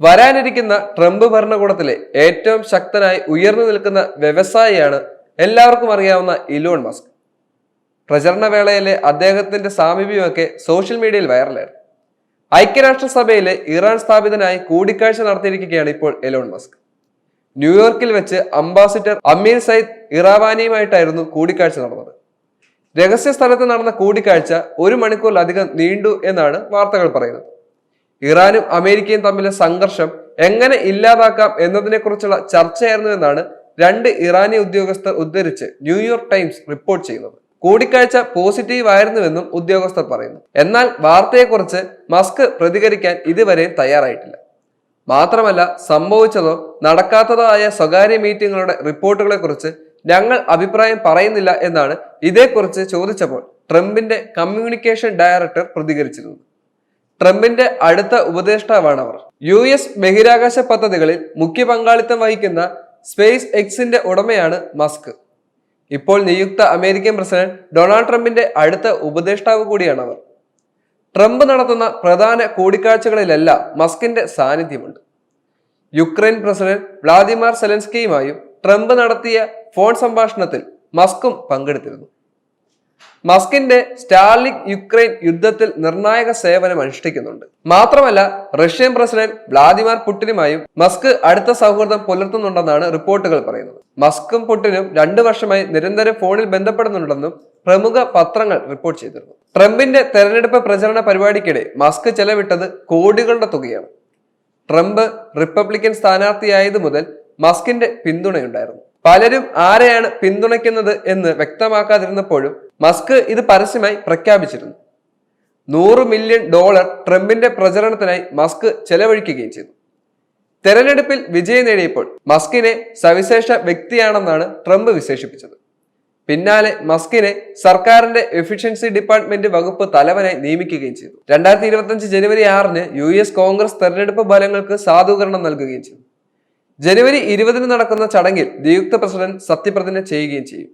വരാനിരിക്കുന്ന ട്രംപ് ഭരണകൂടത്തിലെ ഏറ്റവും ശക്തനായി ഉയർന്നു നിൽക്കുന്ന വ്യവസായിയാണ് എല്ലാവർക്കും അറിയാവുന്ന ഇലോൺ മസ്ക്. പ്രചരണവേളയിലെ അദ്ദേഹത്തിന്റെ സാമീപ്യമൊക്കെ സോഷ്യൽ മീഡിയയിൽ വൈറലായിരുന്നു. ഐക്യരാഷ്ട്രസഭയിലെ ഇറാൻ സ്ഥാപിതനായി കൂടിക്കാഴ്ച നടത്തിയിരിക്കുകയാണ് ഇപ്പോൾ എലോൺ മസ്ക്. ന്യൂയോർക്കിൽ വെച്ച് അംബാസിഡർ അമീർ സയ്യിദ് ഇറാവാനിയുമായിട്ടായിരുന്നു കൂടിക്കാഴ്ച നടന്നത്. രഹസ്യ സ്ഥലത്ത് നടന്ന കൂടിക്കാഴ്ച 1 മണിക്കൂറിലധികം നീണ്ടു എന്നാണ് വാർത്തകൾ പറയുന്നത്. ഇറാനും അമേരിക്കയും തമ്മിലെ സംഘർഷം എങ്ങനെ ഇല്ലാതാക്കാം എന്നതിനെ കുറിച്ചുള്ള ചർച്ചയായിരുന്നു എന്നാണ് 2 ഇറാനി ഉദ്യോഗസ്ഥർ ഉദ്ധരിച്ച് ന്യൂയോർക്ക് ടൈംസ് റിപ്പോർട്ട് ചെയ്യുന്നത്. കൂടിക്കാഴ്ച പോസിറ്റീവ് ആയിരുന്നുവെന്നും ഉദ്യോഗസ്ഥർ പറയുന്നു. എന്നാൽ വാർത്തയെക്കുറിച്ച് മസ്ക് പ്രതികരിക്കാൻ ഇതുവരെ തയ്യാറായിട്ടില്ല. മാത്രമല്ല, സംഭവിച്ചതോ നടക്കാത്തതോ ആയ സ്വകാര്യ മീറ്റിംഗുകളുടെ റിപ്പോർട്ടുകളെ കുറിച്ച് ഞങ്ങൾ അഭിപ്രായം പറയുന്നില്ല എന്നാണ് ഇതേക്കുറിച്ച് ചോദിച്ചപ്പോൾ ട്രംപിന്റെ കമ്മ്യൂണിക്കേഷൻ ഡയറക്ടർ പ്രതികരിച്ചിരുന്നു. ട്രംപിന്റെ അടുത്ത ഉപദേഷ്ടാവാണ് അവർ. US ബഹിരാകാശ പദ്ധതികളിൽ മുഖ്യ പങ്കാളിത്തം വഹിക്കുന്ന സ്പേസ് എക്സിന്റെ ഉടമയാണ് മസ്ക്. ഇപ്പോൾ നിയുക്ത അമേരിക്കൻ പ്രസിഡന്റ് ഡൊണാൾഡ് ട്രംപിന്റെ അടുത്ത ഉപദേഷ്ടാവ് കൂടിയാണ് അവർ. ട്രംപ് നടത്തുന്ന പ്രധാന കൂടിക്കാഴ്ചകളിലെല്ലാം മസ്കിന്റെ സാന്നിധ്യമുണ്ട്. യുക്രൈൻ പ്രസിഡന്റ് വ്ളാദിമിർ സെലൻസ്കിയുമായും ട്രംപ് നടത്തിയ ഫോൺ സംഭാഷണത്തിൽ മസ്കും പങ്കെടുത്തിരുന്നു. മസ്കിന്റെ സ്റ്റാർലിങ്ക് യുക്രൈൻ യുദ്ധത്തിൽ നിർണായക സേവനം അനുഷ്ഠിക്കുന്നുണ്ട്. മാത്രമല്ല, റഷ്യൻ പ്രസിഡന്റ് വ്ളാദിമിർ പുടിനുമായും മസ്ക് അടുത്ത സൗഹൃദം പുലർത്തുന്നുണ്ടെന്നാണ് റിപ്പോർട്ടുകൾ പറയുന്നത്. മസ്കും പുടിനും 2 വർഷമായി നിരന്തരം ഫോണിൽ ബന്ധപ്പെടുന്നുണ്ടെന്നും പ്രമുഖ പത്രങ്ങൾ റിപ്പോർട്ട് ചെയ്തിരുന്നു. ട്രംപിന്റെ തെരഞ്ഞെടുപ്പ് പ്രചരണ പരിപാടിക്കിടെ മസ്ക് ചെലവിട്ടത് കോടികളുടെ തുകയാണ്. ട്രംപ് റിപ്പബ്ലിക്കൻ സ്ഥാനാർത്ഥിയായത് മുതൽ മസ്കിന്റെ പിന്തുണയുണ്ടായിരുന്നു. പലരും ആരെയാണ് പിന്തുണയ്ക്കുന്നത് എന്ന് വ്യക്തമാക്കാതിരുന്നപ്പോഴും മസ്ക് ഇത് പരസ്യമായി പ്രഖ്യാപിച്ചിരുന്നു. $100 മില്യൺ ട്രംപിന്റെ പ്രചരണത്തിനായി മസ്ക് ചെലവഴിക്കുകയും ചെയ്തു. തെരഞ്ഞെടുപ്പിൽ വിജയം നേടിയപ്പോൾ മസ്കിനെ സവിശേഷ വ്യക്തിയാണെന്നാണ് ട്രംപ് വിശേഷിപ്പിച്ചത്. പിന്നാലെ മസ്കിനെ സർക്കാരിന്റെ എഫിഷ്യൻസി ഡിപ്പാർട്ട്മെന്റ് വകുപ്പ് തലവനായി നിയമിക്കുകയും ചെയ്തു. 2025 ജനുവരി 6-ന് US കോൺഗ്രസ് തെരഞ്ഞെടുപ്പ് ഫലങ്ങൾക്ക് സാധൂകരണം നൽകുകയും ചെയ്തു. ജനുവരി 20-ന് നടക്കുന്ന ചടങ്ങിൽ നിയുക്ത പ്രസിഡന്റ് സത്യപ്രതിജ്ഞ ചെയ്യുകയും ചെയ്യും.